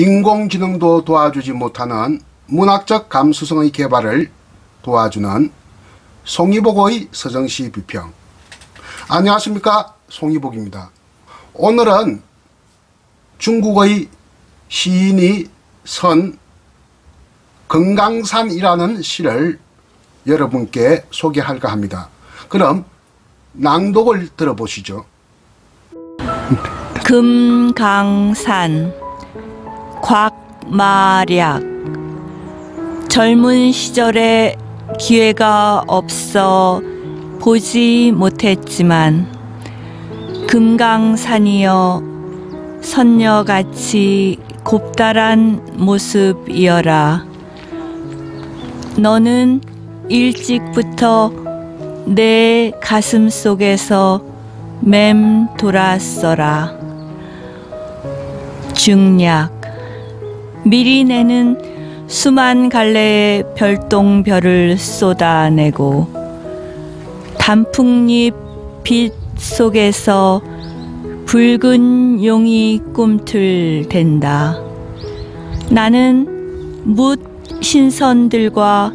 인공지능도 도와주지 못하는 문학적 감수성의 개발을 도와주는 송이복의 서정시 비평. 안녕하십니까, 송이복입니다. 오늘은 중국의 시인이 쓴 금강산이라는 시를 여러분께 소개할까 합니다. 그럼 낭독을 들어보시죠. 금강산. 곽마략. 젊은 시절에 기회가 없어 보지 못했지만 금강산이여 선녀같이 곱다란 모습이여라. 너는 일찍부터 내 가슴 속에서 맴돌았어라. 중략. 미리 내는 수만 갈래의 별똥별을 쏟아내고 단풍잎 빛 속에서 붉은 용이 꿈틀댄다. 나는 뭇 신선들과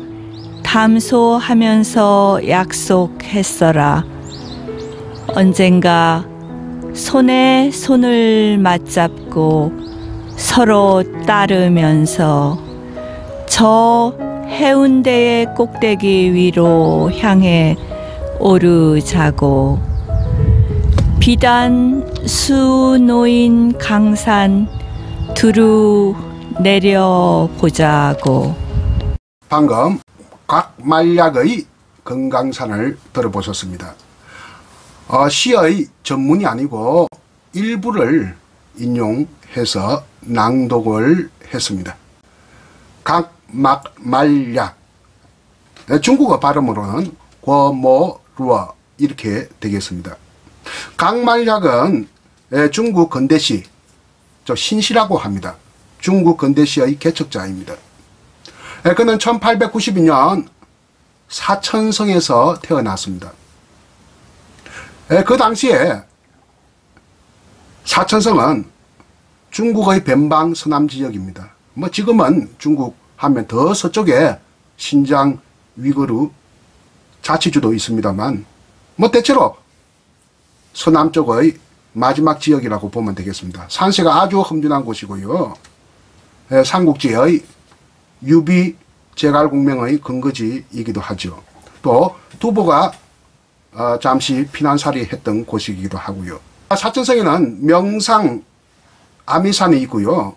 담소하면서 약속했어라. 언젠가 손에 손을 맞잡고 서로 따르면서 저 해운대의 꼭대기 위로 향해 오르자고. 비단 수 놓인 강산 두루 내려보자고. 방금 곽말약의 금강산을 들어보셨습니다. 시의 전문이 아니고 일부를 인용해서 낭독을 했습니다. 곽말약, 중국어 발음으로는 권모루어 이렇게 되겠습니다. 곽말약은 중국 근대시, 신시라고 합니다. 중국 근대시의 개척자입니다. 그는 1892년 사천성에서 태어났습니다. 그 당시에 사천성은 중국의 변방 서남 지역입니다. 지금은 중국 하면 더 서쪽에 신장, 위구르 자치주도 있습니다만 대체로 서남쪽의 마지막 지역이라고 보면 되겠습니다. 산세가 아주 험준한 곳이고요. 삼국지의 유비 제갈공명의 근거지이기도 하죠. 또 두보가 잠시 피난살이 했던 곳이기도 하고요. 사천성에는 명상 아미산이 있고요.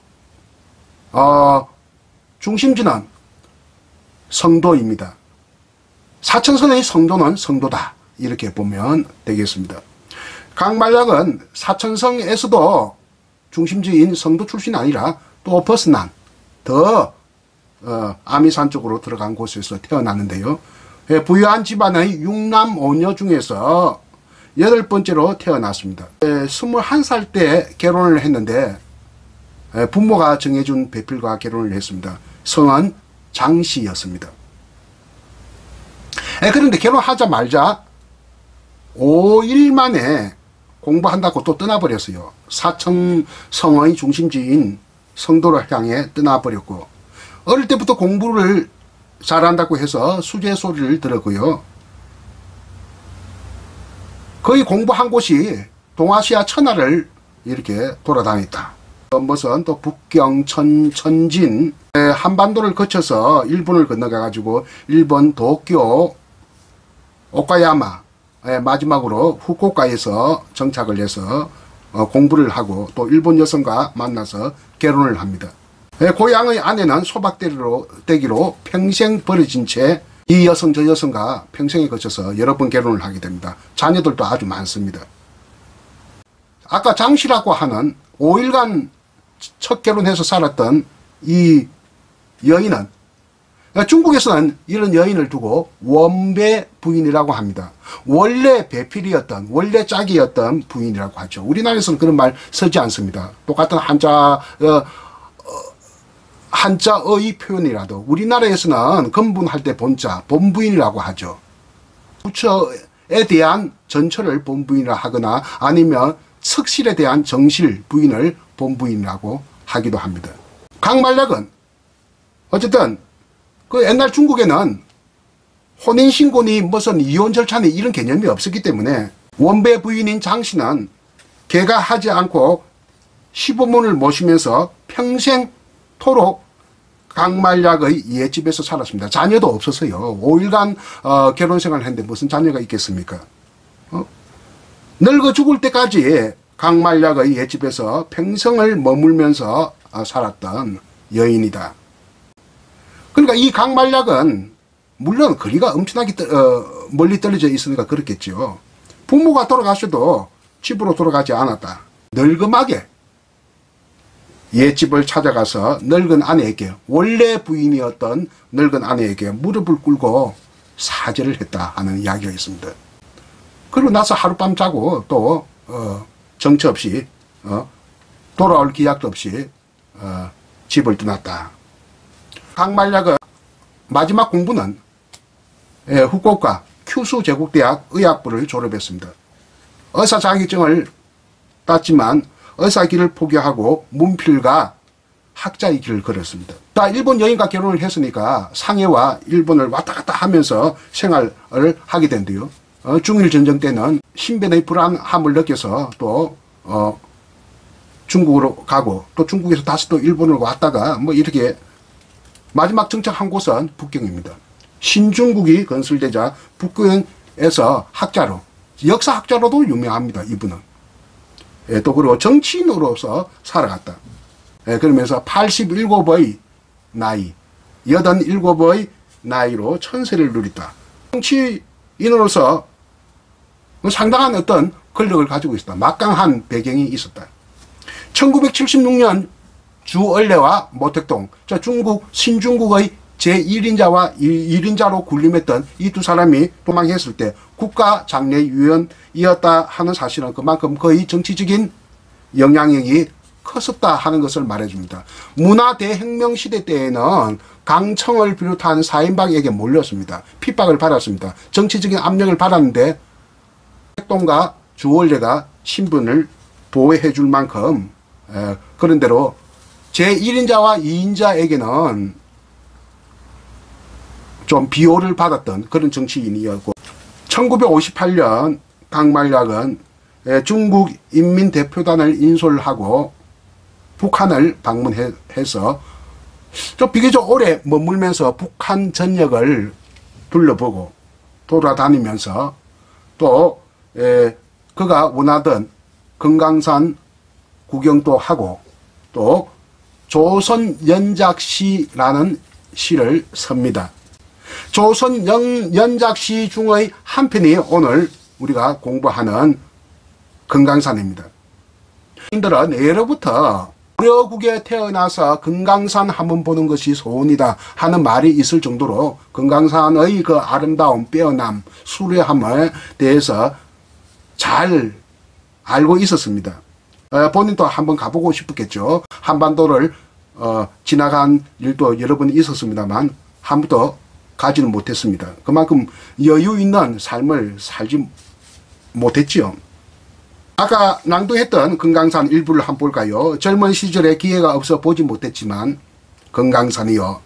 중심지는 성도입니다. 사천성의 성도는 성도다, 이렇게 보면 되겠습니다. 곽말약은 사천성에서도 중심지인 성도 출신이 아니라 또 벗어난 더 아미산 쪽으로 들어간 곳에서 태어났는데요. 부유한 집안의 6남 5녀 중에서 8번째로 태어났습니다. 21살 때 결혼을 했는데 부모가 정해준 배필과 결혼을 했습니다. 성은 장씨였습니다. 그런데 결혼하자마자 5일 만에 공부한다고 또 떠나버렸어요. 사천성의 중심지인 성도를 향해 떠나버렸고, 어릴 때부터 공부를 잘한다고 해서 수제 소리를 들었고요. 거의 공부한 곳이 동아시아 천하를 이렇게 돌아다녔다. 무슨 또 북경, 천진, 한반도를 거쳐서 일본을 건너가 가지고 일본 도쿄, 오카야마, 마지막으로 후쿠오카에서 정착을 해서 공부를 하고 또 일본 여성과 만나서 결혼을 합니다. 고향의 아내는 소박대기로 평생 버려진 채 이 여성 저 여성과 평생에 거쳐서 여러 번 결혼을 하게 됩니다. 자녀들도 아주 많습니다. 아까 장씨라고 하는 5일간 첫 결혼해서 살았던 이 여인은, 중국에서는 이런 여인을 두고 원배 부인이라고 합니다. 원래 배필이었던, 원래 짝이었던 부인이라고 하죠. 우리나라에서는 그런 말 쓰지 않습니다. 똑같은 한자의 표현이라도 우리나라에서는 건분할 때 본자, 본부인이라고 하죠. 부처에 대한 전처를 본부인이라 하거나 아니면 석실에 대한 정실 부인을 본부인이라고 하기도 합니다. 강말약은 어쨌든 그 옛날 중국에는 혼인신고니 무슨 이혼 절차니 이런 개념이 없었기 때문에 원배 부인인 장씨는 개가하지 않고 시부모를 모시면서 평생토록 강말약의 옛집에서 살았습니다. 자녀도 없었어요. 5일간 결혼생활을 했는데 무슨 자녀가 있겠습니까? 늙어 죽을 때까지 강말약의 옛집에서 평생을 머물면서 살았던 여인이다. 그러니까 이 강말약은 물론 거리가 엄청나게 멀리 떨어져 있으니까 그렇겠죠. 부모가 돌아가셔도 집으로 돌아가지 않았다. 늙음하게 옛집을 찾아가서 늙은 아내에게, 원래 부인이었던 늙은 아내에게 무릎을 꿇고 사죄를 했다 하는 이야기가 있습니다. 그리고 나서 하룻밤 자고 또 정처 없이 돌아올 기약도 없이 집을 떠났다. 강말약의 마지막 공부는 후쿠오카 큐슈 제국대학 의학부를 졸업했습니다. 의사 자격증을 땄지만 의사 길을 포기하고 문필과 학자의 길을 걸었습니다. 일본 여인과 결혼을 했으니까 상해와 일본을 왔다 갔다 하면서 생활을 하게 된대요. 중일 전쟁 때는 신변의 불안함을 느껴서 또 중국으로 가고 또 중국에서 다시 또 일본으로 왔다가 뭐 이렇게 마지막 정착한 곳은 북경입니다. 신중국이 건설되자 북경에서 학자로, 역사학자로도 유명합니다. 이분은. 또 그리고 정치인으로서 살아갔다. 그러면서 87의 나이, 87의 나이로 천세를 누렸다. 정치인으로서 상당한 어떤 권력을 가지고 있었다. 막강한 배경이 있었다. 1976년 주얼레와 모택동, 중국 신중국의 제1인자와 1인자로 군림했던 이 두 사람이 도망했을 때 국가장례위원이었다 하는 사실은 그만큼 거의 정치적인 영향력이 컸었다 하는 것을 말해줍니다. 문화대혁명 시대 때에는 강청을 비롯한 사인방에게 몰렸습니다. 핍박을 받았습니다. 정치적인 압력을 받았는데 모택동과 주얼레가 신분을 보호해 줄 만큼 그런대로 제1인자와 2인자에게는 좀 비호를 받았던 그런 정치인이었고 1958년 강말약은 중국 인민대표단을 인솔 하고 북한을 방문해서 좀 비교적 오래 머물면서 북한 전역을 둘러보고 돌아다니면서 또 그가 원하던 금강산 구경도 하고 또 조선연작시라는 시를 씁니다. 조선연작시 중의 한 편이 오늘 우리가 공부하는 금강산입니다. 인들은 예로부터 고려국에 태어나서 금강산 한번 보는 것이 소원이다 하는 말이 있을 정도로 금강산의 그 아름다움, 빼어남, 수려함에 대해서 잘 알고 있었습니다. 본인도 한번 가보고 싶었겠죠. 한반도를 지나간 일도 여러 번 있었습니다만 한 번도 가지는 못했습니다. 그만큼 여유 있는 삶을 살지 못했지요. 아까 낭독했던 금강산 일부를 한번 볼까요? 젊은 시절에 기회가 없어 보지 못했지만 금강산이여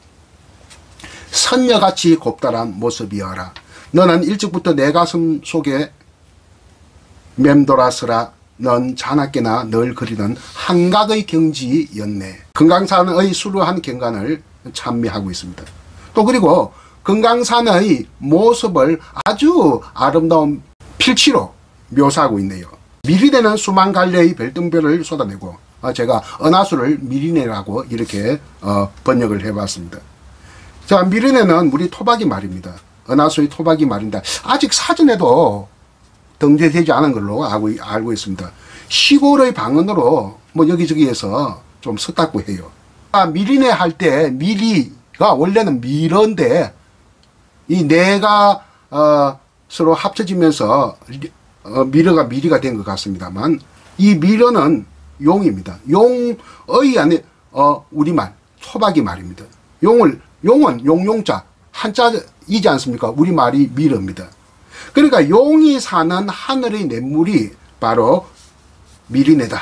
선녀같이 곱다란 모습이여라. 너는 일찍부터 내 가슴 속에 맴돌았으라. 넌 자나깨나 널 그리는 한각의 경지였네. 금강산의 수려한 경관을 찬미하고 있습니다. 또 그리고 금강산의 모습을 아주 아름다운 필치로 묘사하고 있네요. 미리네는 수만 갈래의 별똥별을 쏟아내고 제가 은하수를 미리네라고 이렇게 번역을 해봤습니다. 자, 미리네는 우리 토박이 말입니다. 은하수의 토박이 말인데 아직 사전에도 등재되지 않은 걸로 알고 있습니다. 시골의 방언으로 뭐 여기저기에서 좀 썼다고 해요. 미리네 할 때 미리가 원래는 미러인데 이 네가 서로 합쳐지면서 미러가 미리가 된 것 같습니다만 이 미러는 용입니다. 용의 안에 우리말 토박이 말입니다. 용은 용용자 한자이지 않습니까? 우리말이 미러입니다. 그러니까 용이 사는 하늘의 냇물이 바로 미리네다.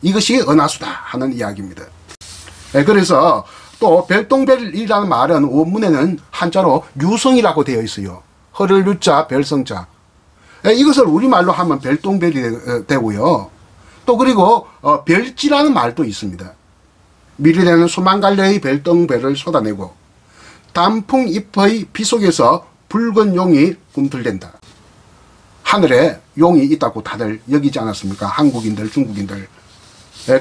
이것이 은하수다 하는 이야기입니다. 그래서 또 별똥별이라는 말은 원문에는 한자로 유성이라고 되어 있어요. 허를 유자 별성자. 이것을 우리말로 하면 별똥별이 되고요. 또 그리고 별지라는 말도 있습니다. 미리되는 수만 갈래의 별똥별을 쏟아내고 단풍 잎의 비 속에서 붉은 용이 꿈틀댄다. 하늘에 용이 있다고 다들 여기지 않았습니까? 한국인들, 중국인들.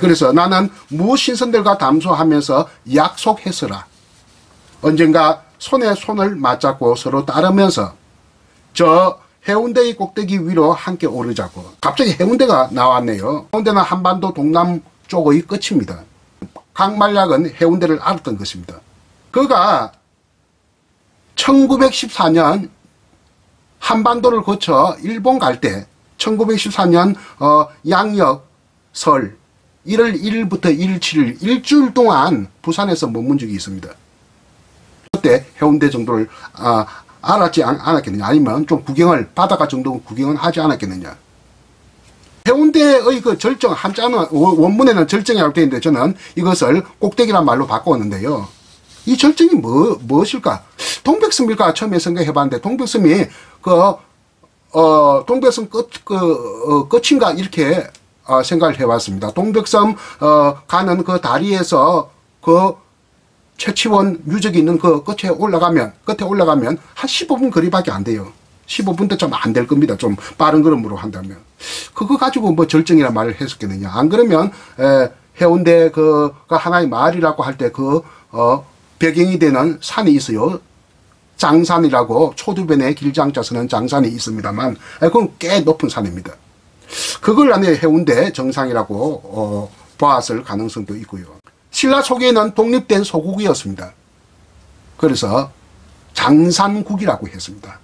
그래서 나는 무신선들과 담소하면서 약속했으라. 언젠가 손에 손을 맞잡고 서로 따르면서 저 해운대의 꼭대기 위로 함께 오르자고. 갑자기 해운대가 나왔네요. 해운대는 한반도 동남쪽의 끝입니다. 강만략은 해운대를 알았던 것입니다. 그가 1914년 한반도를 거쳐 일본 갈 때 1914년 양력 설 1월 1일부터 1일 7일 일주일 동안 부산에서 머문 적이 있습니다. 그때 해운대 정도를 알았지 않았겠느냐, 아니면 좀 구경을, 바닷가 정도 구경은 하지 않았겠느냐. 해운대의 그 절정, 한자는 원문에는 절정이라고 되어 있는데 저는 이것을 꼭대기란 말로 바꾸었는데요. 이 절정이 무엇일까? 동백섬일까 처음에 생각해 봤는데, 동백섬이 동백섬 끝인가 이렇게 생각을 해 봤습니다. 동백섬 가는 그 다리에서 그 최치원 유적이 있는 그 끝에 올라가면 한 15분 거리밖에 안 돼요. 15분도 좀 안 될 겁니다. 좀 빠른 걸음으로 한다면. 그거 가지고 뭐 절정이라 말을 했었겠느냐. 안 그러면 해운대 그가 하나의 마을이라고 할 때 배경이 되는 산이 있어요. 장산이라고, 초두변에 길장자 쓰는 장산이 있습니다만 그건 꽤 높은 산입니다. 그걸 안에 해운대 정상이라고 보았을 가능성도 있고요. 신라 초기에는 독립된 소국이었습니다. 그래서 장산국이라고 했습니다.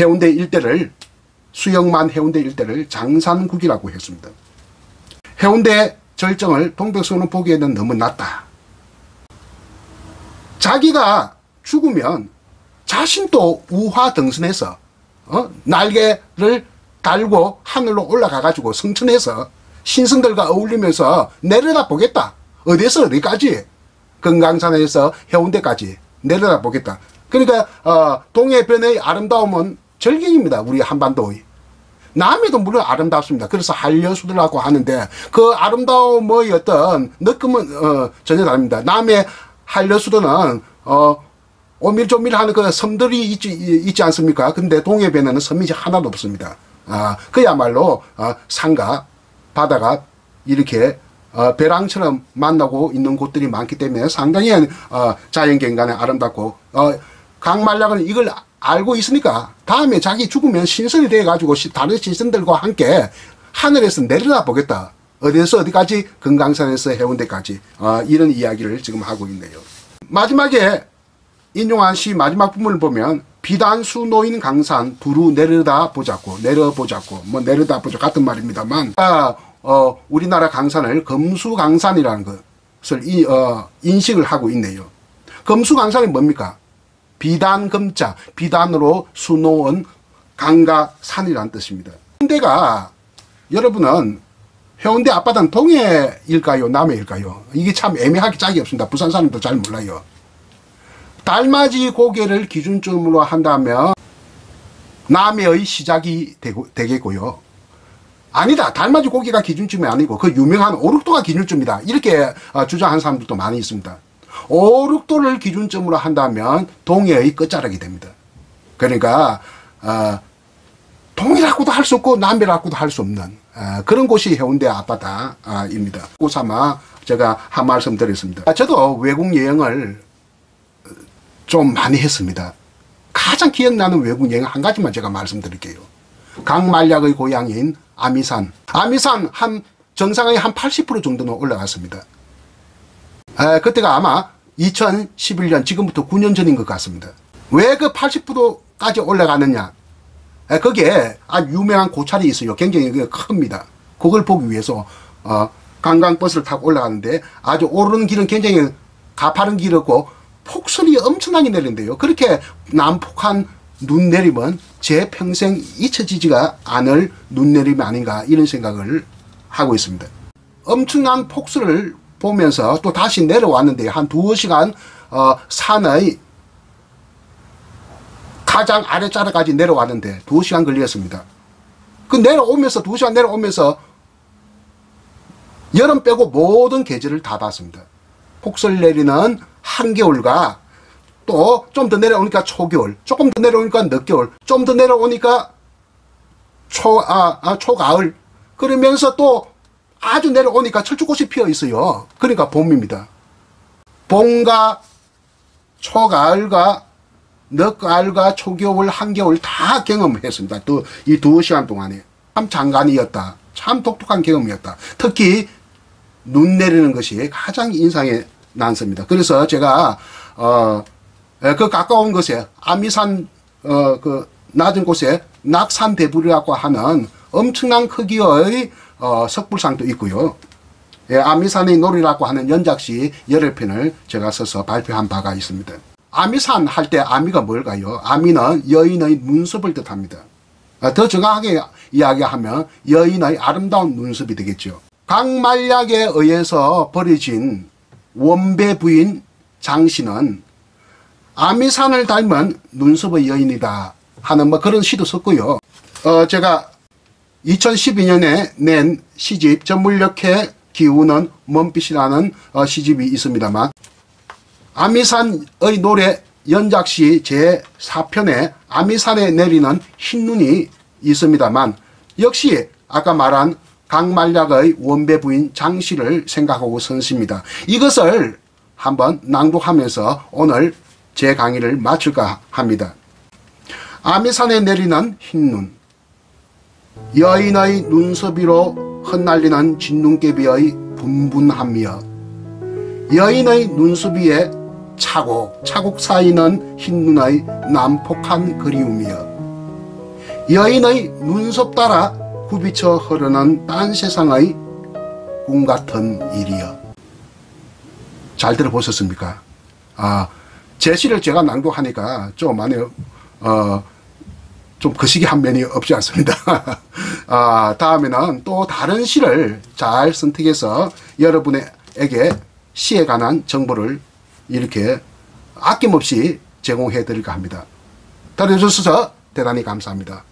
해운대 일대를, 수영만 해운대 일대를 장산국이라고 했습니다. 해운대 절정을 동백섬으로 보기에는 너무 낮다. 자기가 죽으면 자신도 우화등선해서 날개를 달고 하늘로 올라가 가지고 성천에서 신선들과 어울리면서 내려다 보겠다. 어디서 어디까지? 금강산에서 해운대까지 내려다 보겠다. 그러니까 동해변의 아름다움은 절경입니다. 우리 한반도의. 남해도 물론 아름답습니다. 그래서 한려수들하고 하는데 그 아름다움의 어떤 느낌은 전혀 다릅니다. 남해 한려수들은 오밀조밀하는 그 섬들이 있지 않습니까? 근데 동해변에는 섬이 하나도 없습니다. 그야말로 산과 바다가 이렇게 벼랑처럼 만나고 있는 곳들이 많기 때문에 상당히 자연경관에 아름답고, 강만략은 이걸 알고 있으니까 다음에 자기 죽으면 신선이 돼 가지고 다른 신선들과 함께 하늘에서 내려다 보겠다. 어디에서 어디까지? 금강산에서 해운대까지. 이런 이야기를 지금 하고 있네요. 마지막에 인용한 시 마지막 부분을 보면 비단수 노인 강산 두루 내려다 보자고, 뭐 내려다 보자 같은 말입니다만, 우리나라 강산을 금수강산이라는 것을 인식을 하고 있네요. 금수강산이 뭡니까? 비단금자, 비단으로 수놓은 강과 산이라는 뜻입니다. 해운대가, 여러분은 해운대 앞바다는 동해일까요, 남해일까요? 이게 참 애매하게 짝이 없습니다. 부산 사람도 잘 몰라요. 달맞이 고개를 기준점으로 한다면 남해의 시작이 되겠고요. 아니다, 달맞이 고개가 기준점이 아니고 그 유명한 오륙도가 기준점이다, 이렇게 주장하는 사람들도 많이 있습니다. 오륙도를 기준점으로 한다면 동해의 끝자락이 됩니다. 그러니까 동해라고도 할 수 없고 남해라고도 할 수 없는 그런 곳이 해운대 앞바다입니다. 고삼아 제가 한 말씀 드렸습니다. 저도 외국 여행을 좀 많이 했습니다. 가장 기억나는 외국 여행 한 가지만 제가 말씀드릴게요. 강만략의 고향인 아미산 정상의 한 80% 정도는 올라갔습니다. 그때가 아마 2011년, 지금부터 9년 전인 것 같습니다. 왜 그 80%까지 올라가느냐? 거기에 아주 유명한 고찰이 있어요. 굉장히 큽니다. 그걸 보기 위해서 관광버스를 타고 올라가는데 아주 오르는 길은 굉장히 가파른 길이었고 폭설이 엄청나게 내린대요. 그렇게 난폭한 눈내림은 제 평생 잊혀지지가 않을 눈내림이 아닌가, 이런 생각을 하고 있습니다. 엄청난 폭설을 보면서 또 다시 내려왔는데 한 2시간 산의 가장 아래자락까지 내려왔는데 2시간 걸렸습니다. 그 내려오면서 2시간 내려오면서 여름 빼고 모든 계절을 다 봤습니다. 폭설 내리는 한겨울과 또 좀 더 내려오니까 초겨울, 조금 더 내려오니까 늦겨울, 좀 더 내려오니까 초가을, 그러면서 또 아주 내려오니까 철쭉꽃이 피어 있어요. 그러니까 봄입니다. 봄과 초가을과 늦가을과 초겨울, 한겨울 다 경험했습니다. 이 2시간 동안에. 참 장관이었다. 참 독특한 경험이었다. 특히 눈 내리는 것이 가장 인상에 남습니다. 그래서 제가 그 가까운 곳에 아미산 그 낮은 곳에 낙산대불이라고 하는 엄청난 크기의 석불상도 있고요. 예, 아미산의 놀이라고 하는 연작시 여러 편을 제가 써서 발표한 바가 있습니다. 아미산 할 때 아미가 뭘까요? 아미는 여인의 눈썹을 뜻합니다. 더 정확하게 이야기하면 여인의 아름다운 눈썹이 되겠죠. 강만략에 의해서 버려진 원배 부인 장씨는 아미산을 닮은 눈썹의 여인이다 하는 그런 시도 썼고요. 제가 2012년에 낸 시집 전물력해 기우는 먼빛이라는 시집이 있습니다만, 아미산의 노래 연작시 제4편에 아미산에 내리는 흰눈이 있습니다만, 역시 아까 말한 강만략의 원배 부인 장씨를 생각하고 쓴 시입니다. 이것을 한번 낭독하면서 오늘 제 강의를 마칠까 합니다. 아미산에 내리는 흰눈, 여인의 눈썹 위로 흩날리는 진눈깨비의 분분함이여, 여인의 눈썹 위에 차곡차곡 쌓이는 흰눈의 난폭한 그리움이여, 여인의 눈썹 따라 굽이쳐 흐르는 딴 세상의 꿈같은 일이여. 잘 들어보셨습니까? 제 시를 제가 낭독하니까 좀 많이 좀 거시기한 면이 없지 않습니다. 다음에는 또 다른 시를 잘 선택해서 여러분에게 시에 관한 정보를 이렇게 아낌없이 제공해 드릴까 합니다. 들어주셔서 대단히 감사합니다.